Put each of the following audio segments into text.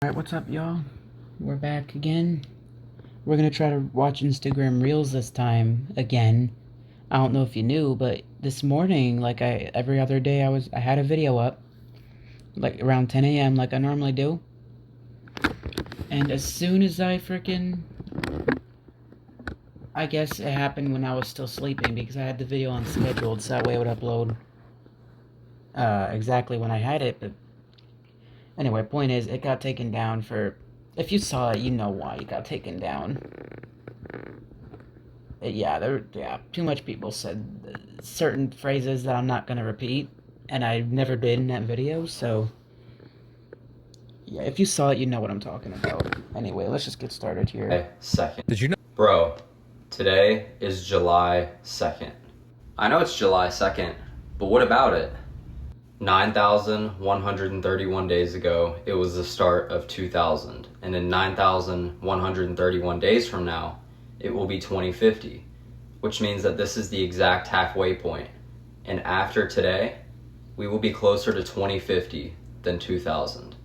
Alright, what's up, y'all? We're back again. We're gonna try to watch Instagram Reels this time, again. I don't know if you knew, but this morning, like every other day, I had a video up. Like, around 10 a.m., like I normally do. And as soon as I guess it happened when I was still sleeping, because I had the video unscheduled, so that way it would upload, exactly when I had it, but... Anyway, point is, it got taken down for... If you saw it, you know why it got taken down. Yeah, too much people said certain phrases that I'm not gonna repeat, and I never did in that video, so... Yeah, if you saw it, you know what I'm talking about. Anyway, let's just get started here. July 2nd. Did you know? Bro, today is July 2nd. I know it's July 2nd, but what about it? 9,131 days ago, it was the start of 2000. And in 9,131 days from now, it will be 2050, which means that this is the exact halfway point. And after today, we will be closer to 2050 than 2000.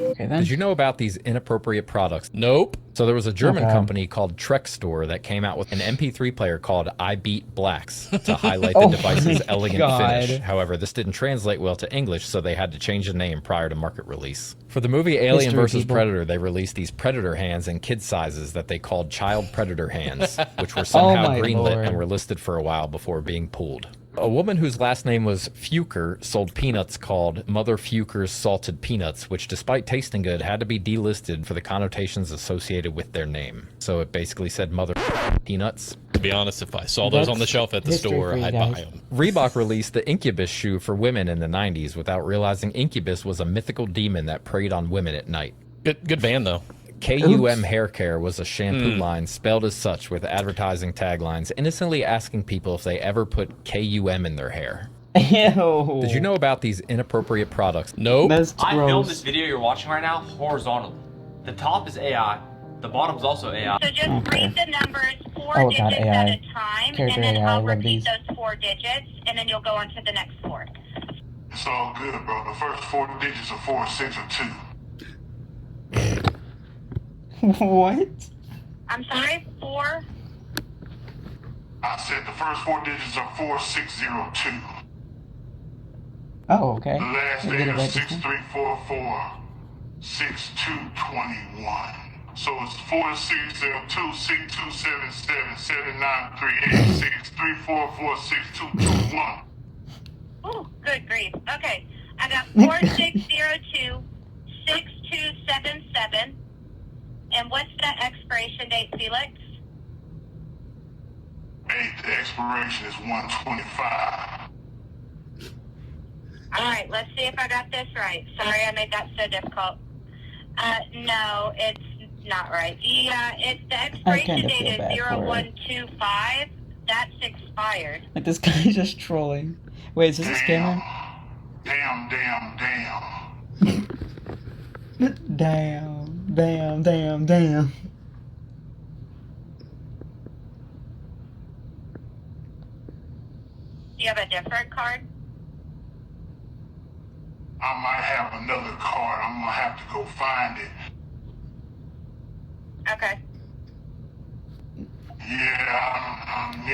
Okay, then. Did you know about these inappropriate products? Nope. So there was a German company called Trek Store that came out with an MP3 player called I Beat Blacks to highlight the device's elegant finish. However, this didn't translate well to English, so they had to change the name prior to market release. For the movie Alien vs. Predator, they released these Predator hands in kid sizes that they called Child Predator hands, which were somehow greenlit and were listed for a while before being pulled. A woman whose last name was Fuker sold peanuts called Mother Fuker's Salted Peanuts, which despite tasting good had to be delisted for the connotations associated with their name. So it basically said Mother Peanuts. To be honest, if I saw those on the shelf at the store, I'd buy them. Reebok released the Incubus shoe for women in the 90s without realizing Incubus was a mythical demon that preyed on women at night. Good band, though. KUM Hair Care was a shampoo line spelled as such with advertising taglines, innocently asking people if they ever put KUM in their hair. Ew. Did you know about these inappropriate products? Nope. I filmed this video you're watching right now horizontally. The top is AI, the bottom's also AI. So just read the numbers four digits at a time, and then I'll repeat those 4 digits, and then you'll go on to the next 4. It's all good, bro. The first 4 digits are 4, 6, or 2. What? I'm sorry, 4? I said the first 4 digits are 4602. Oh, okay. The last Did I date get it is right this time? 6344 6221. So it's 4602 6277 7938 6344 6221. Oh, good grief. Okay, I got 4602 6277. And what's the expiration date, Felix? Hey, the expiration is 125. All right, let's see if I got this right. Sorry I made that so difficult. No, it's not right. The expiration date is 0125. That's expired. Like, this guy's just trolling. Wait, is this a scammer? Damn. Damn. Do you have a different card? I might have another card. I'm gonna have to go find it. Okay. Yeah, I found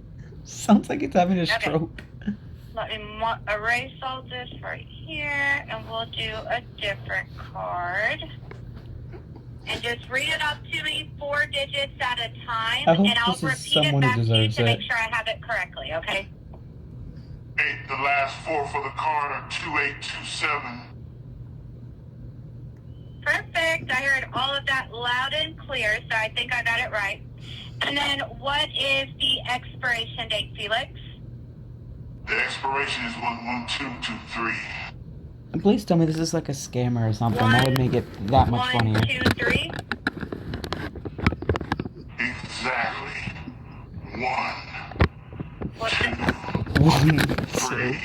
it. Sounds like it's having a stroke. Let me erase all this right here, and we'll do a different card. And just read it up to me 4 digits at a time, I hope and I'll this is repeat it someone who back to you deserves to make it. sure I have it correctly, okay? Hey, the last 4 for the card are 2827. Perfect. I heard all of that loud and clear, so I think I got it right. And then what is the expiration date, Felix? The expiration is 11223. And please tell me this is like a scammer or something. That would make it that much funnier. 1, 2, 3. Exactly. 1, What 2, One, 3.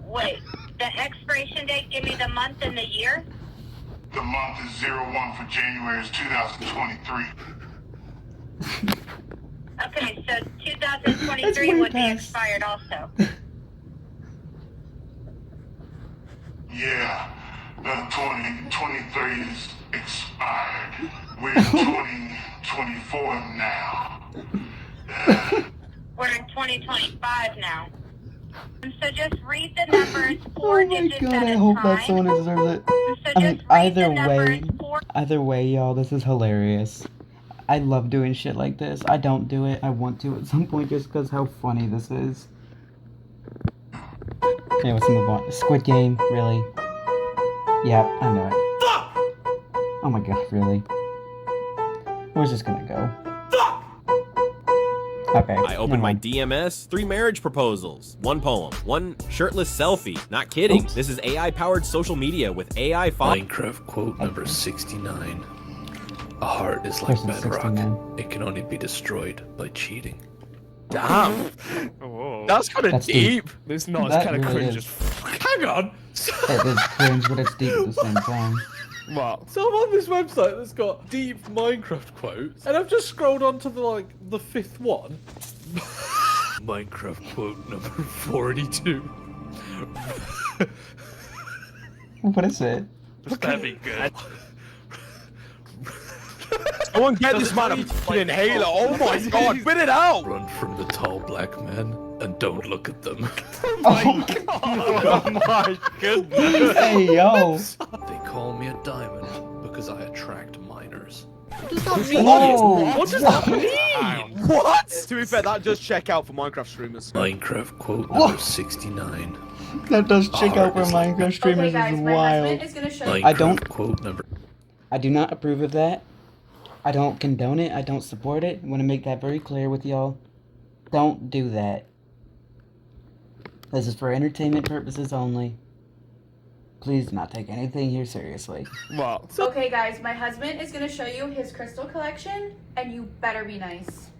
Wait, the expiration date, give me the month and the year? The month is 01 for January is 2023. Okay, so 2023 would be past. expired also. Yeah, the 2023 is expired. We're in 2024 now. We're in 2025 now. So just read the numbers four Oh my digits god, at I a hope time. that's someone who deserves it. So I mean, just read the either numbers way, y'all, this is hilarious. I love doing shit like this. I don't do it. I want to at some point just because how funny this is. Okay, let's move on. Squid Game, really? Yep, I know it. Oh my god, really? Where's this gonna go? Okay. I opened my DMS, 3 marriage proposals, 1 poem, 1 shirtless selfie. Not kidding. Oops. This is AI-powered social media with AI Minecraft quote number 69. A heart is like Person bedrock. 69. It can only be destroyed by cheating. Damn. That's kind of That's deep. deep. It's not. That It's kind of really cringe. is. Hang on. It is cringe, but it's deep at the same time. What? So I'm on this website that's got deep Minecraft quotes, and I've just scrolled on to the 5th one. Minecraft quote number 42. What is it? That'd be good. Someone get this man a fucking inhaler. Oh my god, spit it out! Run from the tall black men and don't look at them. Oh, Oh my goodness. hey, yo. They call me a diamond because I attract minors. Whoa. What does that mean? What? To be fair, that does check out for Minecraft streamers. Minecraft quote number 69. That does check out for Heart is like- Minecraft streamers Okay, guys, is my wild. husband is gonna show you. I don't- Minecraft quote number. I do not approve of that. I don't condone it. I don't support it. I want to make that very clear with y'all. Don't do that. This is for entertainment purposes only. Please do not take anything here seriously. What? Okay, guys, my husband is gonna show you his crystal collection, and you better be nice.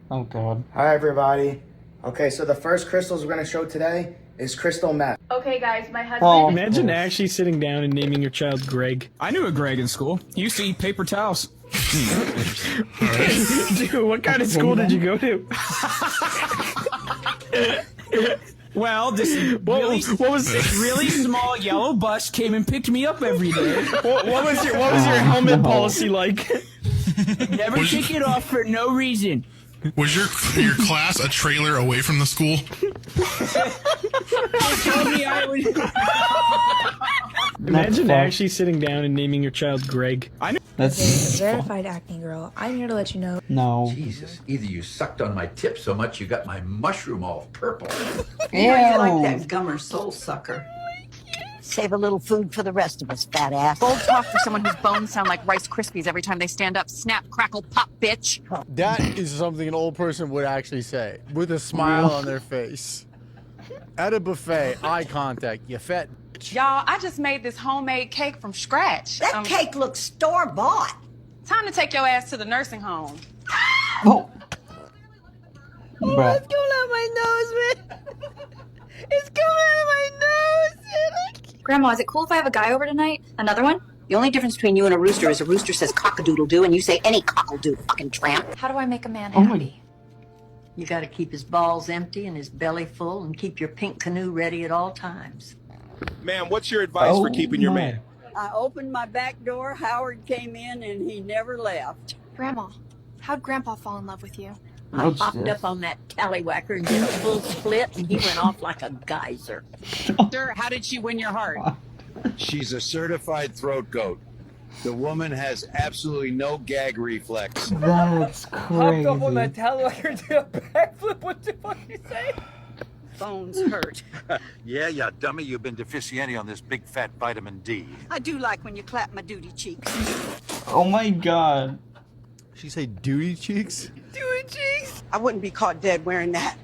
Oh god. Hi everybody. Okay, so the first crystals we're gonna show today is crystal meth. Okay, guys, my husband. Oh, is- Imagine actually sitting down and naming your child Greg. I knew a Greg in school. He used to eat paper towels. Dude, what kind of school did you go to? Well, this really small yellow bus came and picked me up every day. What was your helmet no. policy like? Never take it off for no reason. Was your class a trailer away from the school? They told me I was. Imagine fucked. actually sitting down and naming your child Greg. That's verified acne girl. I'm here to let you know. no. Jesus, either you sucked on my tip so much you got my mushroom all purple. Ew. Gummer soul sucker. Save a little food for the rest of us, fat ass. Bold talk for someone whose bones sound like Rice Krispies every time they stand up. Snap, crackle, pop, bitch. That is something an old person would actually say, with a smile on their face. At a buffet, eye contact, you fat bitch. Y'all, I just made this homemade cake from scratch. That cake looks store-bought. Time to take your ass to the nursing home. Oh. Bruh. going out my nose, man? It's coming out of my nose. Grandma, is it cool if I have a guy over tonight? Another one? The only difference between you and a rooster is a rooster says cock-a-doodle-doo and you say any cockle-doo, fucking tramp. How do I make a man Oh my- happy? You gotta keep his balls empty and his belly full and keep your pink canoe ready at all times. Ma'am, what's your advice Oh for keeping your my. man? I opened my back door, Howard came in, and he never left. Grandma, how'd Grandpa fall in love with you? I What's hopped this? up on that tallywhacker and did a full split, and he went off like a geyser. Sir, how did she win your heart? She's a certified throat goat. The woman has absolutely no gag reflex. That's crazy. tallywhacker and did a backflip. What the fuck you say? Bones hurt. Yeah, you dummy, you've been deficient on this big fat vitamin D. I do like when you clap my duty cheeks. Oh my god. She say duty cheeks? Duty cheeks? I wouldn't be caught dead wearing that.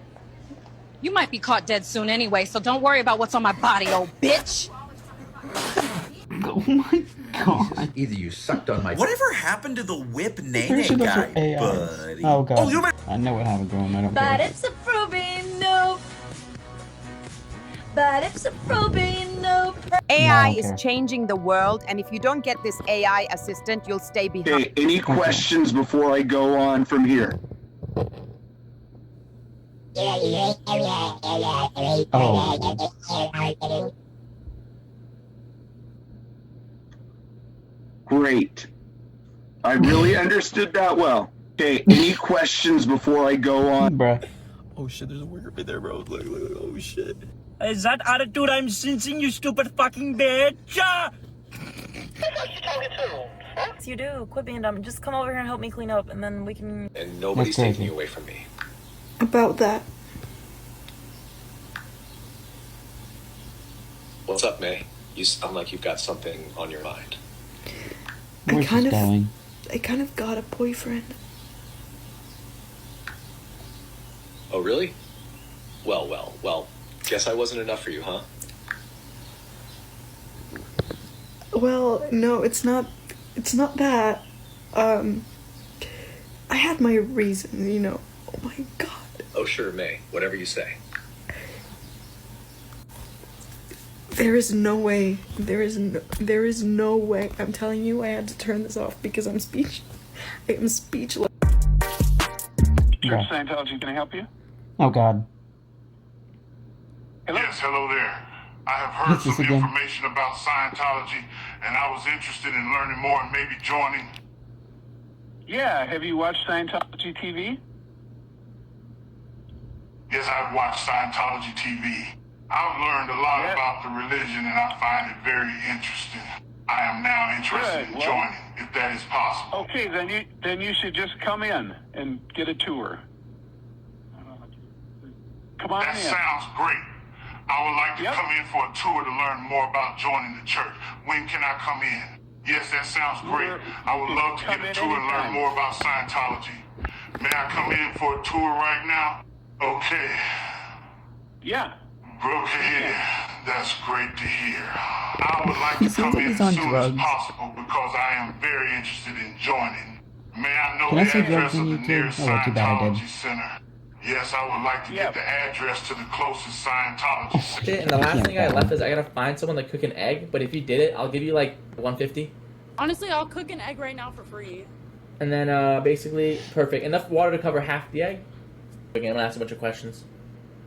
You might be caught dead soon anyway, so don't worry about what's on my body, old bitch. Oh my god. Either you sucked on my Whatever happened to the whip Pretty Nene sure those guy, are AIs. buddy? Oh god. Oh, you I know what happened to him. I don't care. it's a probing no. But it's a probing no. AI is changing the world, and if you don't get this AI assistant, you'll stay behind. Any questions before I go on from here? Oh. Great. I really understood that well. Okay, any questions before I go on? Bruh. Oh shit, there's a worker right there, bro. Look, oh shit. Is that attitude I'm sensing, you stupid fucking bitch? You do. Quit being dumb. Just come over here and help me clean up, and then we can. And nobody's taking you away from me. About that. What's up, May? You sound like you've got something on your mind. Where's this going? I kind of got a boyfriend. Oh, really? Well. Guess I wasn't enough for you, huh? Well, no, it's not that. I had my reason, you know. Oh my god. Oh, sure, May. Whatever you say. There is no way. I'm telling you, I had to turn this off because I am speechless. Church Scientology, can I help you? Oh God. Yes, hello there. I have heard some information about Scientology, and I was interested in learning more and maybe joining. Yeah, have you watched Scientology TV? Yes, I've watched Scientology TV. I've learned a lot about the religion, and I find it very interesting. I am now interested in joining, if that is possible. Okay, then you should just come in and get a tour. Come on in. That sounds great. I would like to come in for a tour to learn more about joining the church. When can I come in? Yes, that sounds great. I would love to get a tour and learn more about Scientology. May I come in for a tour right now? Okay. Yeah. Okay, that's great to hear. I would like to come in as soon as possible because I am very interested in joining. May I know the address of the nearest Scientology center? Yes, I would like to get the address to the closest Scientology center. Shit, and the last thing I left is I gotta find someone to cook an egg, but if you did it, I'll give you like $150. Honestly, I'll cook an egg right now for free. And then basically, perfect. Enough water to cover half the egg. Again, I'm gonna ask a bunch of questions.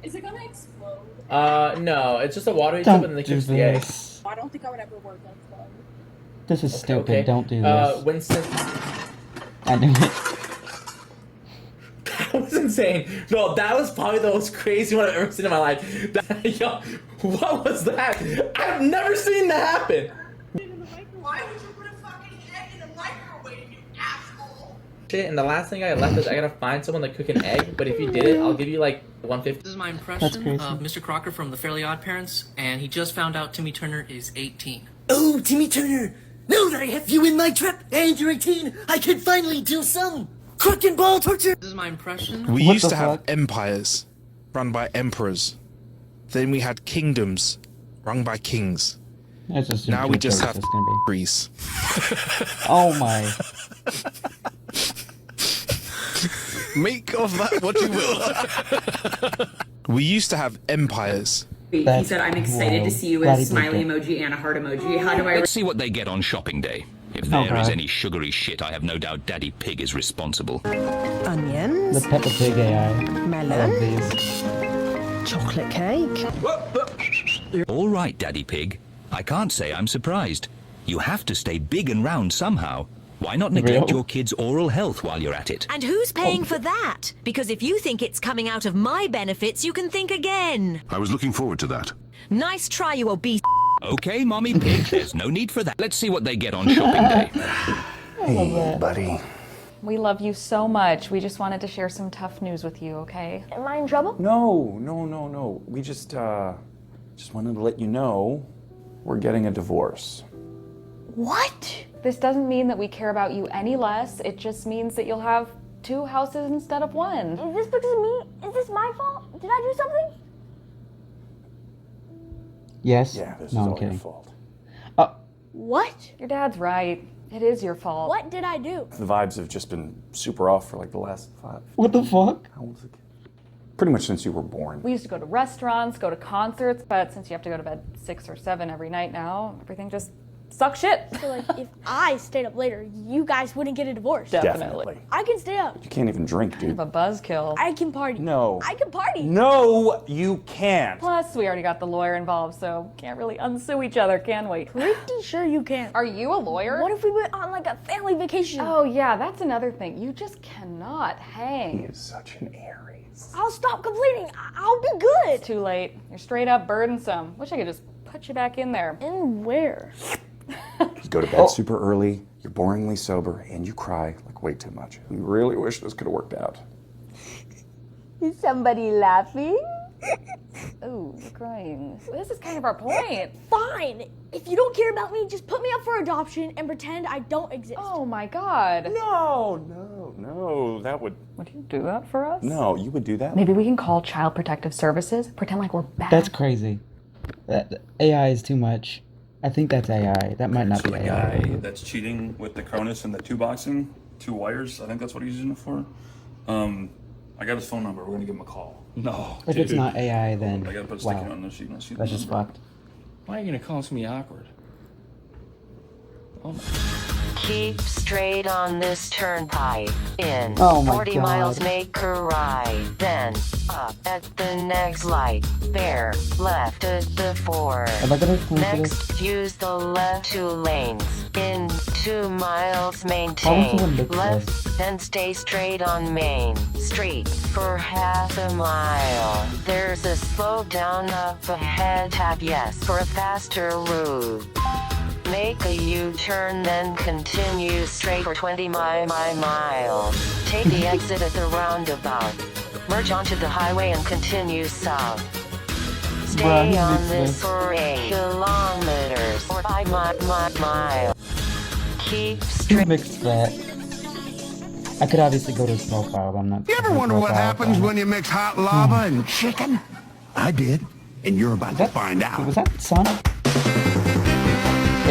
Is it gonna explode? No, it's just a water heats up and then it cooks the egg. I don't think I would ever work on explode. This is stupid. Okay. Don't do this. Winston. I knew it. That was insane. No, that was probably the most crazy one I've ever seen in my life. Yo, what was that? I've never seen that happen. Why would you put a fucking egg in a microwave, you asshole? Shit, and the last thing I left is I gotta find someone to cook an egg, but if you did it, I'll give you like $150. This is my impression of Mr. Crocker from The Fairly Odd Parents, and he just found out Timmy Turner is 18. Oh, Timmy Turner! Now that I have you in my trap and you're 18, I can finally do some crook and ball torture! This is my impression. We used to have empires run by emperors. Then we had kingdoms run by kings. Now we just have Greece. Oh my. Make of that what you will. We used to have empires. He said, I'm excited to see you with a smiley emoji and a heart emoji. How do I... Let's see what they get on shopping day. If there is any sugary shit, I have no doubt Daddy Pig is responsible. Onions. The Peppa Pig AI. Melon. I love these. Chocolate cake. All right, Daddy Pig. I can't say I'm surprised. You have to stay big and round somehow. Why not neglect your kids' oral health while you're at it? And who's paying for that? Because if you think it's coming out of my benefits, you can think again. I was looking forward to that. Nice try, you obese... Okay, Mommy Pig, there's no need for that. Let's see what they get on shopping day. Hey, buddy. We love you so much. We just wanted to share some tough news with you, okay? Am I in trouble? No. We just wanted to let you know we're getting a divorce. What? This doesn't mean that we care about you any less. It just means that you'll have 2 houses instead of 1. Is this because of me? Is this my fault? Did I do something? Yes. Yeah, this no, is I'm all kidding. your fault. What? Your dad's right. It is your fault. What did I do? The vibes have just been super off for like the last 5. What the fuck? How old is it? Pretty much since you were born. We used to go to restaurants, go to concerts, but since you have to go to bed 6 or 7 every night now, everything just suck shit. So, like, if I stayed up later, you guys wouldn't get a divorce. Definitely. I can stay up. You can't even drink, dude. A buzzkill. I can party. No. I can party. No, you can't. Plus, we already got the lawyer involved, so can't really unsue each other, can we? Pretty sure you can. Are you a lawyer? What if we went on like a family vacation? Oh yeah, that's another thing. You just cannot hang. He is such an Aries. I'll stop complaining. I'll be good. It's too late. You're straight up burdensome. Wish I could just put you back in there. In where? You go to bed super early, you're boringly sober, and you cry like way too much. We really wish this could have worked out. Is somebody laughing? Oh, you're crying. This is kind of our point. Fine. If you don't care about me, just put me up for adoption and pretend I don't exist. Oh my god. No, that would... Would you do that for us? No, you would do that? Maybe we can call Child Protective Services, pretend like we're bad. That's crazy. That AI is too much. I think that's AI. That might not be AI. Guy that's cheating with the Cronus and the two boxing, 2 wires. I think that's what he's using it for. I got his phone number. We're gonna give him a call. No. If it's not AI, then I gotta put a wow. sticky on this. That's just fucked. Why are you gonna call me awkward? Oh. Keep straight on this turnpike. In Oh my 40 God. miles, make a right. Then up at the next light. Bear left at the 4. Am I gonna explain to Next, use the left 2 lanes. In 2 miles, How maintain would someone mix left, this? then stay straight on Main Street for half a mile. There's a slow down up ahead. Tap yes for a faster route. Make a U-turn, then continue straight for 20 miles. Take the exit at the roundabout. Merge onto the highway and continue south. Stay Bruh, he on mixed this this. for 8 kilometers or 5 miles. Keep Who straight. mixed that? I could obviously go to his profile, but I'm not. You ever wonder what happens when you mix hot lava and chicken? I did, and you're about to find out. Was that Sonic?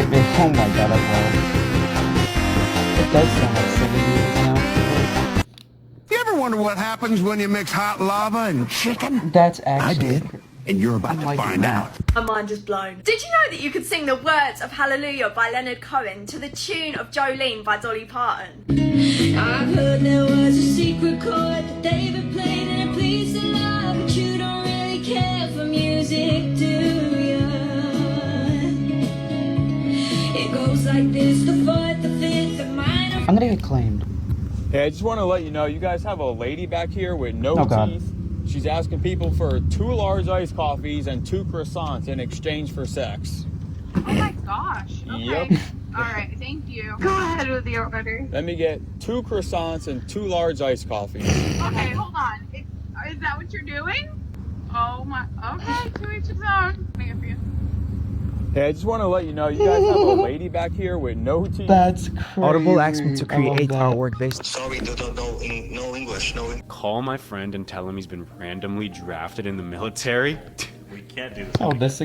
Oh my god, I love it. It does sound like 7 years now. You ever wonder what happens when you mix hot lava and chicken? That's actually. I did, and you're about to find out. My mind is blown. Did you know that you could sing the words of Hallelujah by Leonard Cohen to the tune of Jolene by Dolly Parton? I've heard there was a secret chord that David played and it pleased the Lord, but you don't really care for music, do ya? It goes like this, the 4th, the 5th, the minor. I'm gonna get claimed. Hey, I just want to let you know, you guys have a lady back here with no Oh, God. teeth. She's asking people for 2 large iced coffees and 2 croissants in exchange for sex. Oh my gosh. Okay. Yep. Alright, thank you. Go ahead with the order. Let me get 2 croissants and 2 large iced coffees. Okay, hold on. Is that what you're doing? Oh my. Okay, to each his own. Let me get for you. Hey, I just want to let you know, you guys have a lady back here with no teeth. That's crazy. Audible asked me to I love create that. artwork based. Sorry, no English, no English. Call my friend and tell him he's been randomly drafted in the military. We can't do this. Oh, this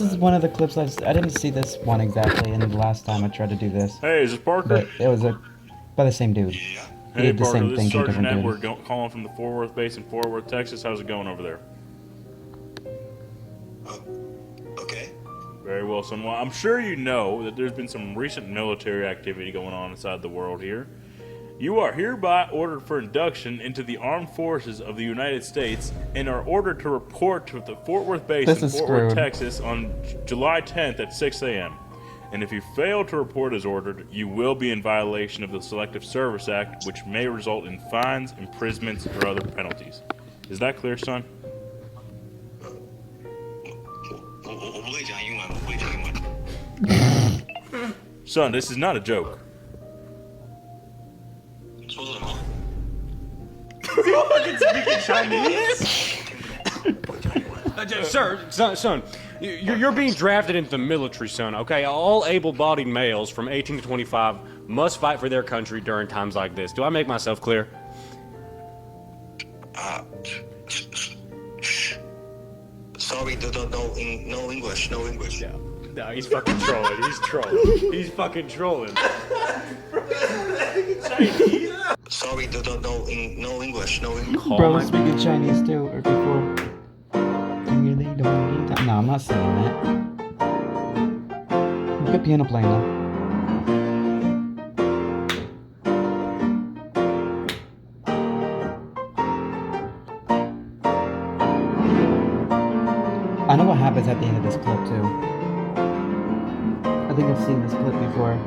is one of the clips I didn't see this one exactly, and the last time I tried to do this. Hey, is this Parker? But it was by the same dude. He Hey, did the Parker, same this thing is to a Sergeant different dude. Edward calling from the Fort Worth base in Fort Worth, Texas. How's it going over there? Okay. Very well, son. Well, I'm sure you know that there's been some recent military activity going on inside the world here. You are hereby ordered for induction into the armed forces of the United States and are ordered to report to the Fort Worth base This in is Fort Worth, screwed. Texas on July 10th at 6 a.m. And if you fail to report as ordered, you will be in violation of the Selective Service Act, which may result in fines, imprisonments, or other penalties. Is that clear, son? Son, this is not a joke. Fucking speaking Chinese? Sir, son, you're being drafted into the military, son, okay? All able-bodied males from 18 to 25 must fight for their country during times like this. Do I make myself clear? Sorry, no English, no English. No, he's fucking trolling. He's trolling. He's fucking trolling. Sorry, no English, no English. Bro was speaking Chinese too, or before. You really don't need that. No, I'm not saying that. Keep a piano playing though. I know what happens at the end of this clip too. I think I've seen this clip before.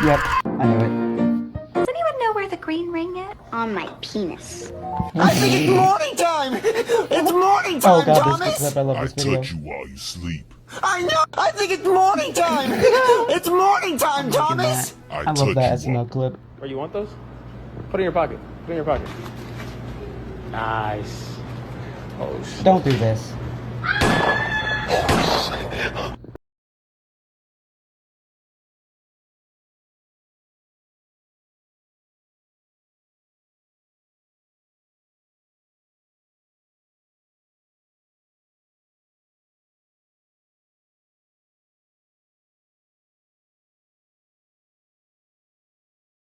Yep, I knew it. Does anyone know where the green ring is? On my penis. I think it's morning time! It's morning time, Oh god, Thomas! this clip, I love this video. you while you sleep. I know! I think it's morning time! It's morning time, Thomas! I love that SNL clip. Oh, you want those? Put it in your pocket. Put it in your pocket. Nice. Oh, shit. Don't do this.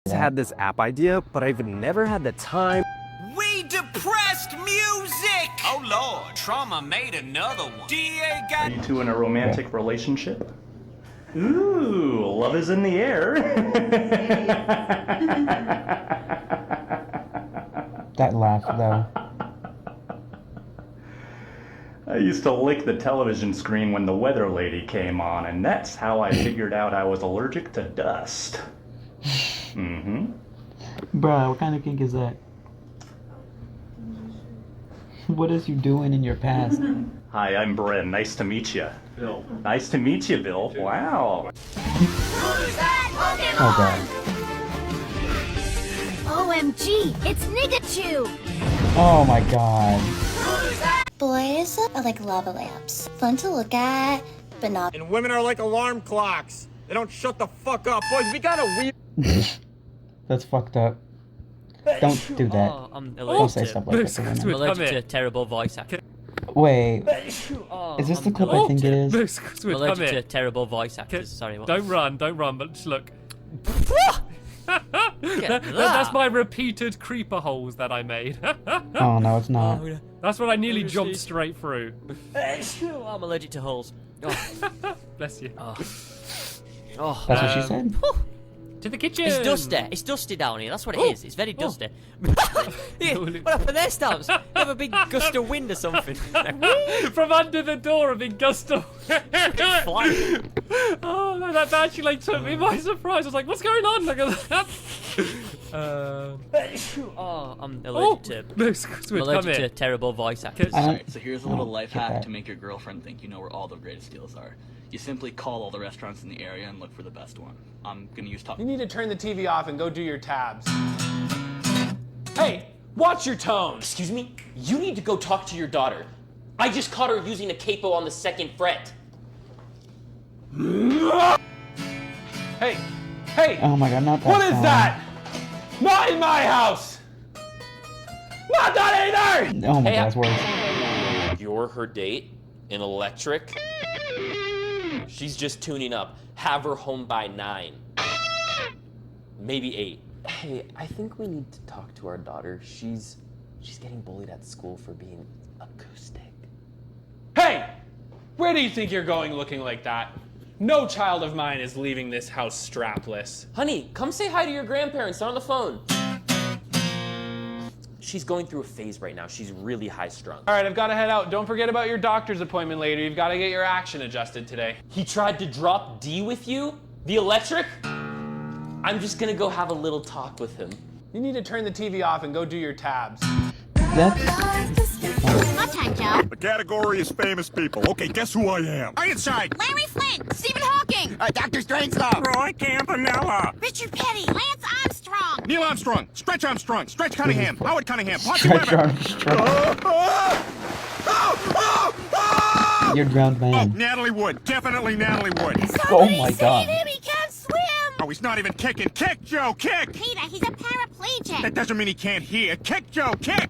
Had this app idea, but I've never had the time. We depressed music! Oh lord, Trauma made another one. DA got. Are you two in a romantic relationship? Ooh, love is in the air. That laugh though. I used to lick the television screen when the weather lady came on, and that's how I figured out I was allergic to dust. Mm-hmm. Bruh, what kind of kink is that? What is you doing in your past? Hi, I'm Bren. Nice to meet you. Bill. Nice to meet you, Bill. Wow. Oh god. OMG, it's Nigachu! Oh my god. Boys are like lava lamps. Fun to look at, but not. And women are like alarm clocks. They don't shut the fuck up. Boys, we got a weird. That's fucked up. Don't do that. Oh, I'm Don't say stuff like that to I'm women. allergic to terrible voice acting. Wait. Is this the clip I think it is? I'm allergic to terrible voice actors. Sorry, what? Don't run, but just look. That. That's my repeated creeper holes that I made. Oh no, it's not. That's what I nearly jumped straight through. I'm allergic to holes. Oh. Bless you. Oh. That's what she said? To the kitchen. It's dusty. It's dusty down here. That's what it is. It's very dusty. Yeah, what happened there, Stamps? You have a big gust of wind or something. From under the door, a big gust of Oh, no, that actually like took me by surprise. I was like, what's going on? Look at that. I'm allergic to terrible voice actors. Alright, so here's a little life hack to make your girlfriend think you know where all the greatest deals are. You simply call all the restaurants in the area and look for the best one. I'm gonna use top. You need to turn the TV off and go do your tabs. Hey, watch your tone. Excuse me? You need to go talk to your daughter. I just caught her using a capo on the 2nd fret. Hey! Hey! Oh my god, not that What is song. that? Not in my house! Not that either! Oh my god, it's worse. You're her date? An electric? She's just tuning up. Have her home by 9. Maybe 8. Hey, I think we need to talk to our daughter. She's getting bullied at school for being acoustic. Hey! Where do you think you're going looking like that? No child of mine is leaving this house strapless. Honey, come say hi to your grandparents. They're on the phone. She's going through a phase right now. She's really high strung. All right, I've got to head out. Don't forget about your doctor's appointment later. You've got to get your action adjusted today. He tried to drop D with you? The electric? I'm just gonna go have a little talk with him. You need to turn the TV off and go do your tabs. My time, Joe. The category is famous people. Okay, guess who I am? Ironside. Larry Flint. Stephen Hawking. Dr. Strangelove. Roy Campanella. Richard Petty. Lance Armstrong. Neil Armstrong. Stretch Armstrong. Stretch Cunningham. Howard Cunningham. Ponce Stretch Weber. Armstrong. You're drowned man. Oh, Natalie Wood. Definitely Natalie Wood. Oh my god. He can't swim. Oh, he's not even kicking. Kick, Joe, kick! Peter, he's a paraplegic. That doesn't mean he can't hear. Kick, Joe, kick!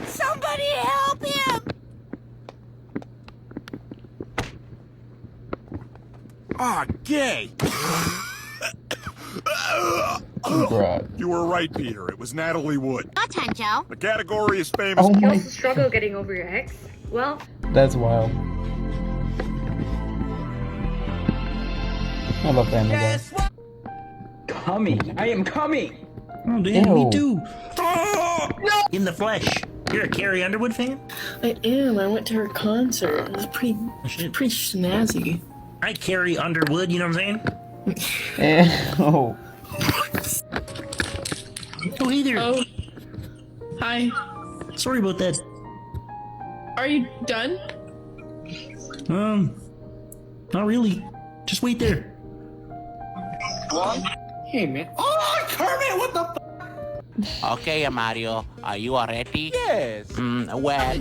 Somebody help him! Ah, gay. You were right, Peter. It was Natalie Wood. Time, Joe. The category is famous. Oh You my also struggle getting over your ex? Well, That's wild. I love Family Guy. Coming. I am coming. Oh, damn, me too. In the flesh. You're a Carrie Underwood fan? I am. I went to her concert. It was pretty snazzy. I Carrie Underwood, you know what I'm Eh, oh. saying? Oh, hey there. Oh. Hi. Sorry about that. Are you done? Not really. Just wait there. Hey, man. Oh, Kermit, what the Okay, Mario, are you all ready? Yes. Well,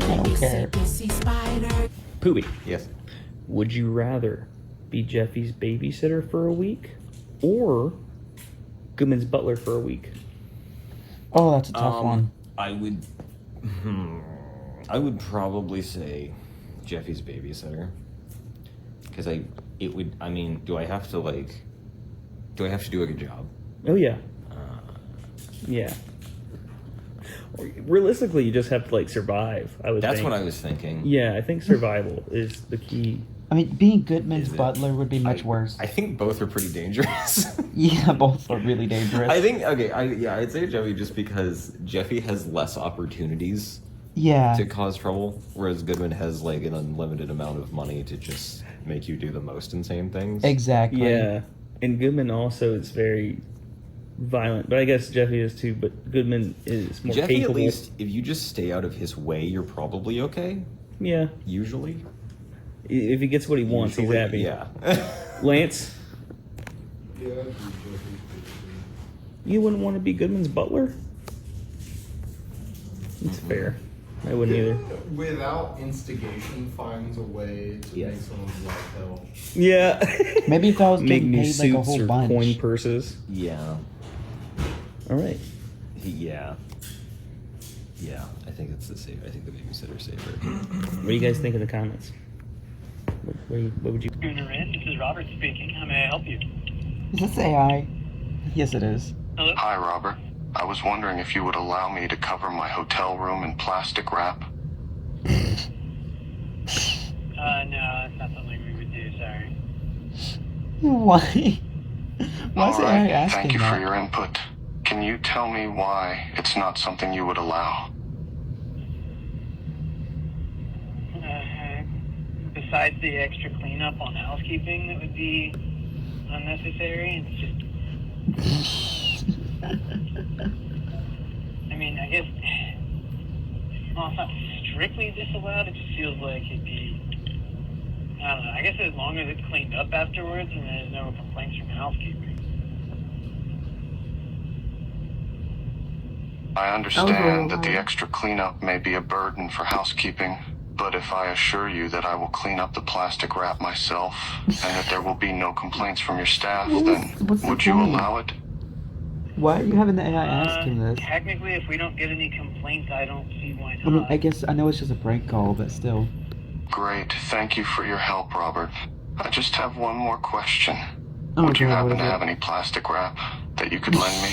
Poopy. Yes. Would you rather be Jeffy's babysitter for a week or Goodman's butler for a week? Oh, that's a tough one. I would probably say Jeffy's babysitter. Because I mean, do I have to do a good job? Oh, yeah. Yeah. Realistically, you just have to, like, survive, I would That's think. what I was thinking. Yeah, I think survival is the key. I mean, being Goodman's butler would be much worse. I think both are pretty dangerous. Yeah, both are really dangerous. I think, I'd say Jeffy just because Jeffy has less opportunities to cause trouble, whereas Goodman has, like, an unlimited amount of money to just make you do the most insane things. Exactly. Yeah, and Goodman also is very violent, but I guess Jeffy is too, but Goodman is more Jeffy, capable. at least, if you just stay out of his way, you're probably okay. Yeah. Usually. If he gets what he wants, he's happy. Yeah. Lance? You wouldn't want to be Goodman's butler? It's fair. I wouldn't either. Without instigation, finds a way to make someone's life hell. Yeah. Maybe if I was Make getting new paid like a suits whole or bunch. coin purses. Yeah. All right. Yeah. Yeah, I think it's the safe. I think the babysitter's safer. What do you guys think in the comments? What would you? This is Robert speaking. How may I help you? Is this AI? Yes, it is. Hello? Hi, Robert. I was wondering if you would allow me to cover my hotel room in plastic wrap. No, that's not something we would do, sorry. Why? Why is All AI right, asking thank you that? for your input. Can you tell me why it's not something you would allow? Besides the extra cleanup on housekeeping that would be unnecessary, it's just... I mean, I guess... Well, it's not strictly disallowed, it just feels like it'd be... I don't know, I guess as long as it's cleaned up afterwards and there's no complaints from housekeeping. I understand that the extra cleanup may be a burden for housekeeping, but if I assure you that I will clean up the plastic wrap myself, and that there will be no complaints from your staff, then would you allow it? Why are you having the AI ask him this? Technically, if we don't get any complaints, I don't see why not. I mean, I guess I know it's just a prank call, but still. Great, thank you for your help, Robert. I just have one more question. Oh, Would you God, happen what to is have any plastic wrap that you could lend me?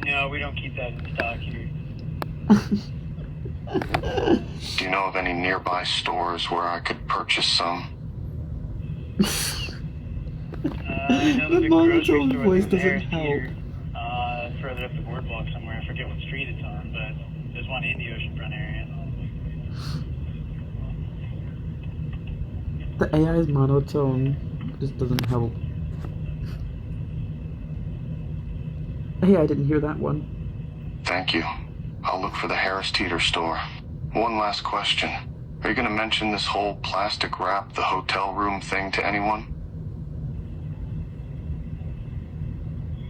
No, we don't keep that in stock here. Do you know of any nearby stores where I could purchase some? I know The there's a grocery monotone store voice that's doesn't there help. here, further up the boardwalk somewhere. I forget what street it's on, but there's one in the oceanfront area. The AI's monotone just doesn't help. Hey, I didn't hear that one. Thank you. I'll look for the Harris Teeter store. One last question. Are you going to mention this whole plastic wrap, the hotel room thing to anyone?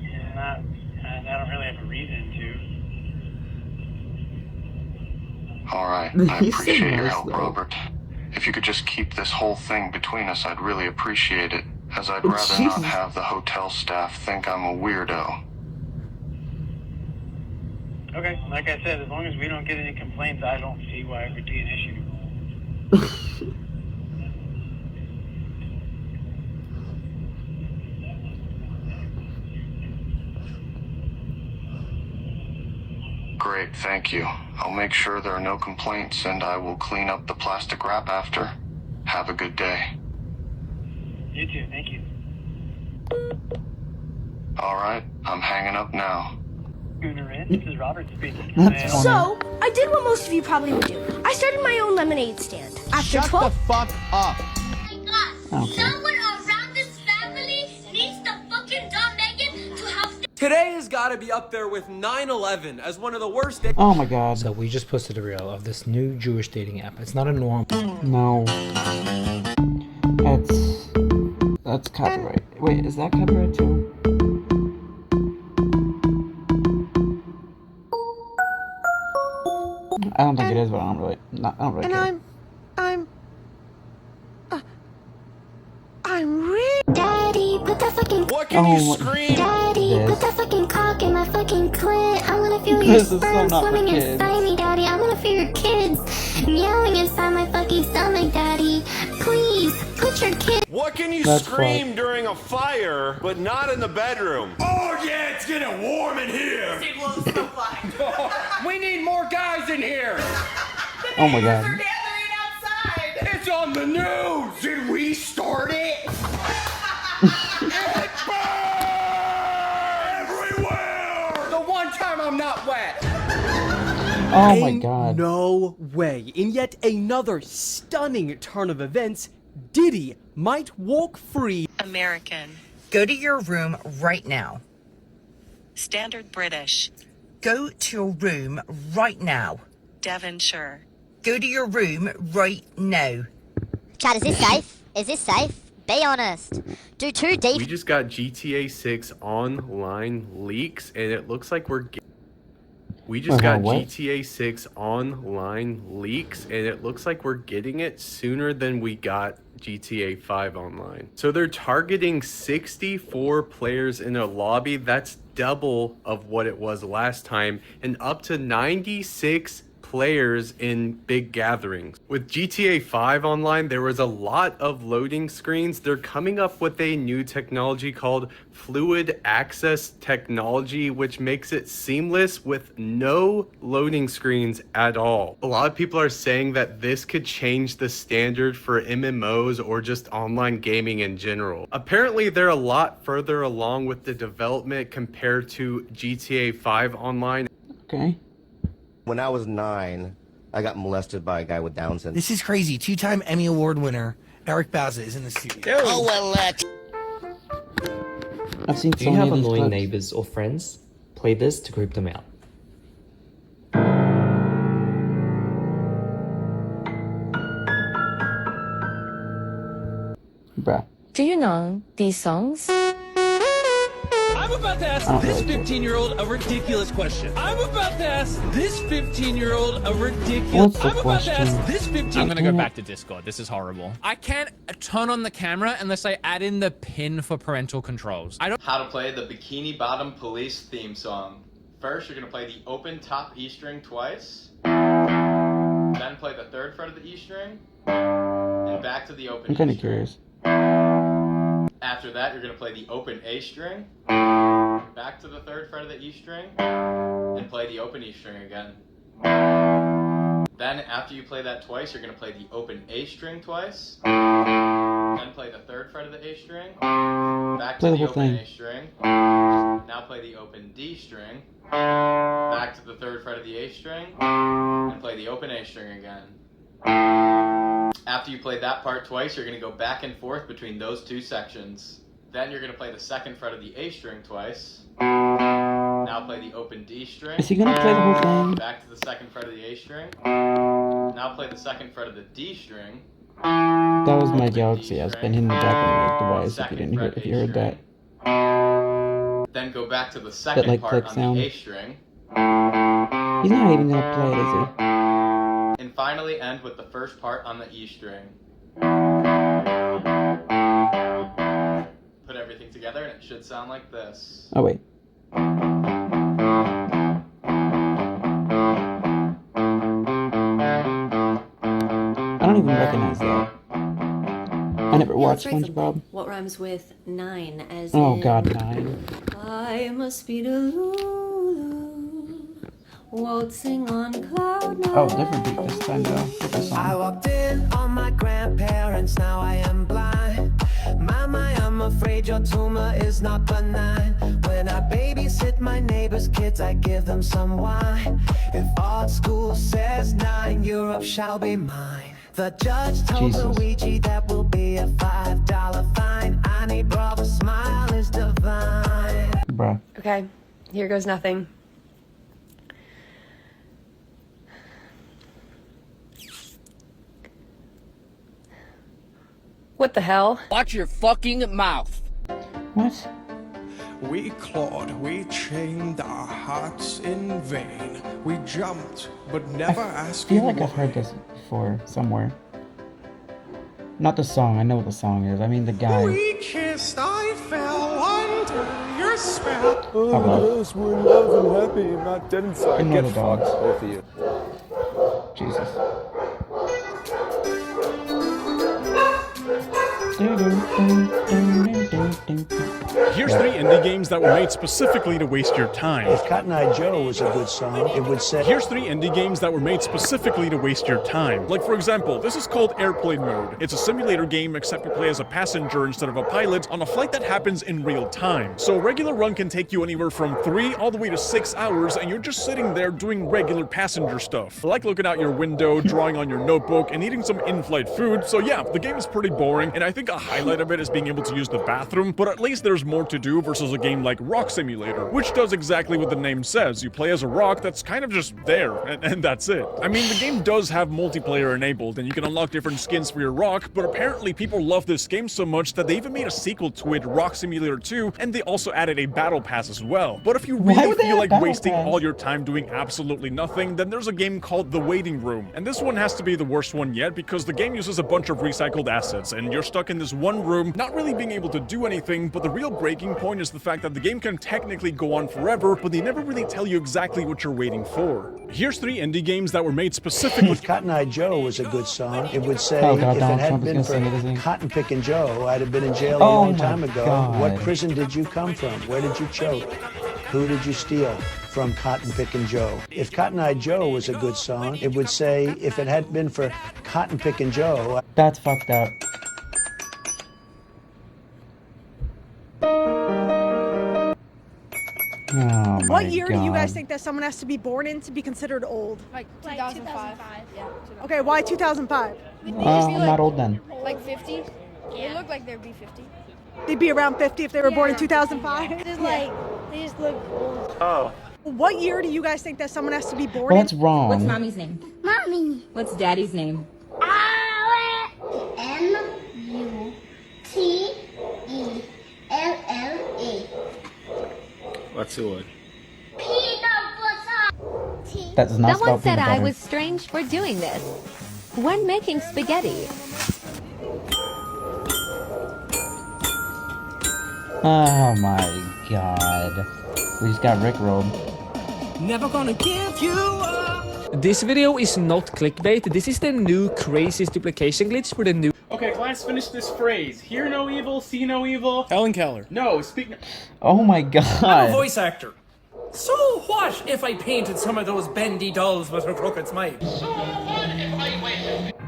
Yeah, I don't really have a reason to. All right. I He's so appreciate your nice, help, though. Robert. If you could just keep this whole thing between us, I'd really appreciate it, as I'd Oh, rather Jesus. not have the hotel staff think I'm a weirdo. Okay, like I said, as long as we don't get any complaints, I don't see why it would be an issue. Great, thank you. I'll make sure there are no complaints and I will clean up the plastic wrap after. Have a good day. You too, thank you. Alright, I'm hanging up now. Schooner Inn, this is Robert speaking. So, I did what most of you probably would do. I started my own lemonade stand. After 12 fuck up. Someone around this family needs the fucking dumb Megan to have. Today has got to be up there with 9/11 as one of the worst days. Oh my god. So we just posted a reel of this new Jewish dating app. It's not a normal. No. That's copyright. Wait, is that copyright too? I don't think it is, but I don't really care. I'm rich. Daddy, put that fucking. What can you scream? Daddy, put that fucking cock in my fucking clit. I wanna feel your This is so sperm not for swimming kids. inside me, Daddy. I wanna feel your kids yelling inside my fucking stomach, Daddy. Please, put your kids. What can you That's scream during a fire, but not in the bedroom? Oh yeah, it's getting warm in here. We need more guys in here. Oh my god. It's on the news. Did we start it? It burned everywhere. The one time I'm not wet. Oh my god. No way. In yet another stunning turn of events, Diddy might walk free. American. Go to your room right now. Standard British. Go to your room right now. Devonshire. Go to your room right now. Chad, is this safe? Is this safe? Be honest. Do 2 deep. We just got GTA 6 online leaks, and it looks like we're. We just got what? GTA 6 online leaks, and it looks like we're getting it sooner than we got GTA 5 online. So they're targeting 64 players in a lobby. That's double of what it was last time, and up to 96 players in big gatherings. With GTA 5 online, there was a lot of loading screens. They're coming up with a new technology called Fluid Access Technology, which makes it seamless with no loading screens at all. A lot of people are saying that this could change the standard for MMOs or just online gaming in general. Apparently, they're a lot further along with the development compared to GTA 5 online. Okay. When I was 9, I got molested by a guy with Down syndrome. This is crazy. 2-time Emmy Award winner Eric Bauza is in the studio. Oh, well, I've seen Do so you many have of these annoying clips. neighbors or friends? Play this to creep them out. Bruh. Do you know these songs? I'm about to ask this 15-year-old a ridiculous question. I'm about to ask this 15-year-old a ridiculous. What's the I'm about to ask question? this 15. I'm gonna go back to Discord. This is horrible. I can't turn on the camera unless I add in the pin for parental controls. I don't. How to play the Bikini Bottom Police theme song. First, you're gonna play the open top E string twice. Then play the third fret of the E string. And back to the open I'm kind E of string. curious. After that, you're gonna play the open A string. Back to the third fret of the E string. And play the open E string again. Then, after you play that twice, you're gonna play the open A string twice. Then play the third fret of the A string. Back Play to the the whole open thing. A string. Now play the open D string. Back to the third fret of the A string. And play the open A string again. After you play that part twice, you're going to go back and forth between those two sections. Then you're going to play the second fret of the A string twice. Now play the open D string. Is he gonna play the whole thing? Back to the second fret of the A string. Now play the second fret of the D string. That was my Galaxy. I was been hitting the back of my device if you didn't hear, if you heard that. Then go back to the second like part click on sound. the A string. He's not even gonna play it, is he? And finally end with the first part on the E string. Put everything together and it should sound like this. Oh wait. I don't even recognize that. I never watched SpongeBob. What rhymes with 9 as Oh in, god, 9. I must be the Lulu. waltzing on cloud nine. Oh, different beat this time though. Different song. I walked in on my grandparents, now I am blind. Mama, I'm afraid your tumor is not benign. When I babysit my neighbor's kids, I give them some wine. If art school says 9, Europe shall be mine. The judge told Luigi that will be a $5 fine. I need brother, smile is divine. Bruh. Okay, here goes nothing. What the hell? Watch your fucking mouth. What? We clawed, we chained our hearts in vain. We jumped, but never I asking feel like why. I've heard this before somewhere. Not the song. I know what the song is. I mean the guy. We kissed, I fell under your spell. Oh, well. Yes, we're in love and happy and not dead inside. Ignore Get the dogs. fucked, both of you. Jesus. Here's 3 indie games that were made specifically to waste your time. If Cotton Eye Joe was a good song, it would say... Here's 3 indie games that were made specifically to waste your time. Like, for example, this is called Airplane Mode. It's a simulator game, except you play as a passenger instead of a pilot on a flight that happens in real time. So a regular run can take you anywhere from 3 all the way to 6 hours, and you're just sitting there doing regular passenger stuff. Like looking out your window, drawing on your notebook, and eating some in-flight food. So yeah, the game is pretty boring, and I think a highlight of it is being able to use the bathroom, but at least there's more to do versus a game like Rock Simulator, which does exactly what the name says. You play as a rock that's kind of just there, and that's it. I mean, the game does have multiplayer enabled, and you can unlock different skins for your rock, but apparently people love this game so much that they even made a sequel to it, Rock Simulator 2, and they also added a battle pass as well. But if you really feel like wasting all your time doing absolutely nothing, then there's a game called The Waiting Room, and this one has to be the worst one yet because the game uses a bunch of recycled assets, and you're stuck in this one room, not really being able to do anything, but the real breaking point is the fact that the game can technically go on forever, but they never really tell you exactly what you're waiting for. Here's 3 indie games that were made specifically... If Cotton Eye Joe was a good song, it would say, Oh, God, if it Donald hadn't Trump is been gonna for sing it, isn't he? Cotton Pickin' Joe, I'd have been in jail a Oh long my time ago. God. What prison did you come from? Where did you choke? Who did you steal? From Cotton Pickin' Joe. If Cotton Eye Joe was a good song, it would say, if it hadn't been for Cotton Pickin' Joe... That's fucked up. Oh What my year do you guys God. think that someone has to be born in to be considered old? Like 2005. Yeah. Okay, why 2005? I'm not old then. Like 50? They look like they'd be 50. They'd be around 50 if they were born in 2005? They just look old. Oh. What year do you guys think that someone has to be born Well, in? that's wrong. What's mommy's name? Mommy. What's daddy's name? Mutella. What's the word? That does not spell Someone said peanut I butter. was strange for doing this. When making spaghetti. Oh my God. We just got rickrolled. Never gonna give you up. This video is not clickbait. This is the new craziest duplication glitch for the new... Okay, class, finish this phrase. Hear no evil, see no evil. Helen Keller. No, speak no... Oh my God. I'm a voice actor. So what if I painted some of those bendy dolls with a crooked smile?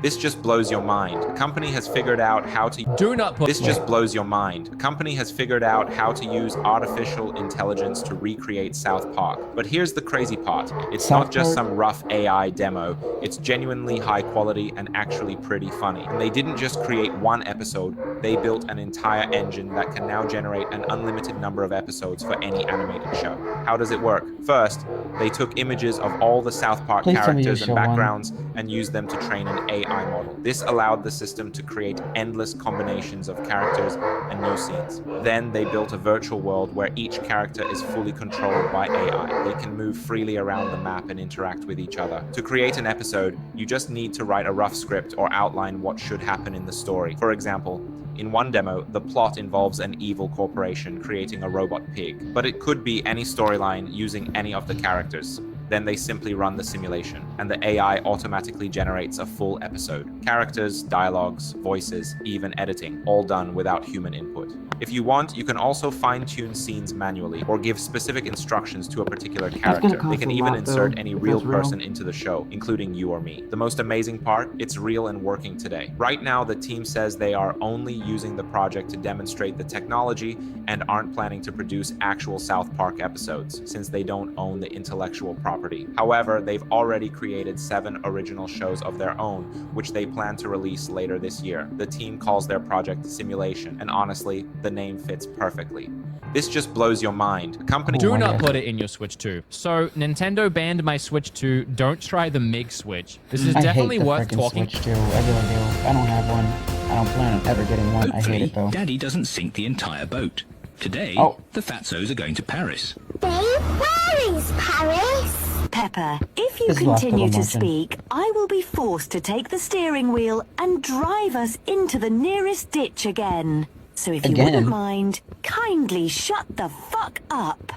This just blows your mind. A company has figured out how to... Do not put... This just blows your mind. A company has figured out how to use artificial intelligence to recreate South Park. But here's the crazy part. It's South not just Park? some rough AI demo. It's genuinely high quality and actually pretty funny. And they didn't just create one episode. They built an entire engine that can now generate an unlimited number of episodes for any animated show. How does it work? First, they took images of all the South Park Please tell me you characters show and one. backgrounds and used them to train an AI model. This allowed the system to create endless combinations of characters and new scenes. Then they built a virtual world where each character is fully controlled by AI. They can move freely around the map and interact with each other. To create an episode, you just need to write a rough script or outline what should happen in the story. For example, in one demo, the plot involves an evil corporation creating a robot pig, but it could be any storyline using any of the characters. Then they simply run the simulation, and the AI automatically generates a full episode. Characters, dialogues, voices, even editing, all done without human input. If you want, you can also fine-tune scenes manually, or give specific instructions to a particular character. They can even insert any real person into the show, including you or me. The most amazing part, it's real and working today. Right now, the team says they are only using the project to demonstrate the technology and aren't planning to produce actual South Park episodes, since they don't own the intellectual property. However, they've already created 7 original shows of their own, which they plan to release later this year. The team calls their project Simulation, and honestly, the name fits perfectly. This just blows your mind. A company— Do not put it in your Switch 2. So, Nintendo banned my Switch 2. Don't try the MiG Switch. This is definitely worth talking. Switch 2. I really do. I don't have one. I don't plan on ever getting one. I hate it though. Daddy doesn't sink the entire boat. Today, the Fatzos are going to Paris. Where is Paris? Pepper, if you continue to speak, I will be forced to take the steering wheel and drive us into the nearest ditch again. So if you wouldn't mind, kindly shut the fuck up.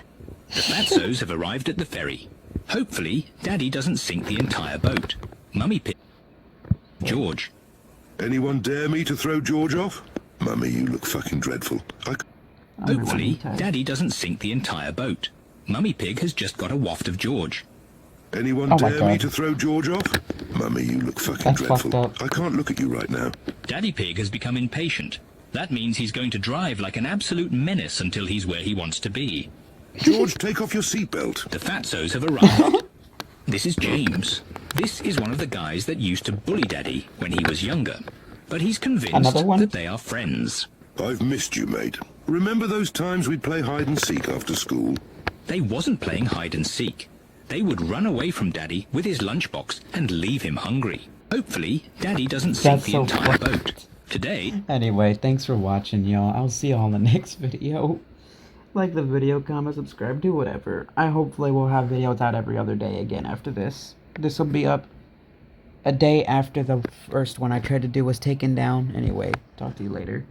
The Fatzos have arrived at the ferry. Hopefully, Daddy doesn't sink the entire boat. Mummy Pig. George. Anyone dare me to throw George off? Mummy, you look fucking dreadful. Hopefully, Daddy doesn't sink the entire boat. Mummy Pig has just got a waft of George. Anyone dare me to throw George off? Mummy, you look fucking dreadful. I can't look at you right now. Daddy Pig has become impatient. That means he's going to drive like an absolute menace until he's where he wants to be. George, take off your seatbelt. The Fatzos have arrived. This is James. This is one of the guys that used to bully Daddy when he was younger. But he's convinced that they are friends. I've missed you, mate. Remember those times we'd play hide and seek after school? They wasn't playing hide and seek. They would run away from Daddy with his lunchbox and leave him hungry. Hopefully, Daddy doesn't sink the entire boat. Today. Anyway, thanks for watching, y'all. I'll see y'all in the next video. Like the video, comment, subscribe, do whatever. I hopefully will have videos out every other day again after this. This will be up a day after the first one I tried to do was taken down. Anyway, talk to you later.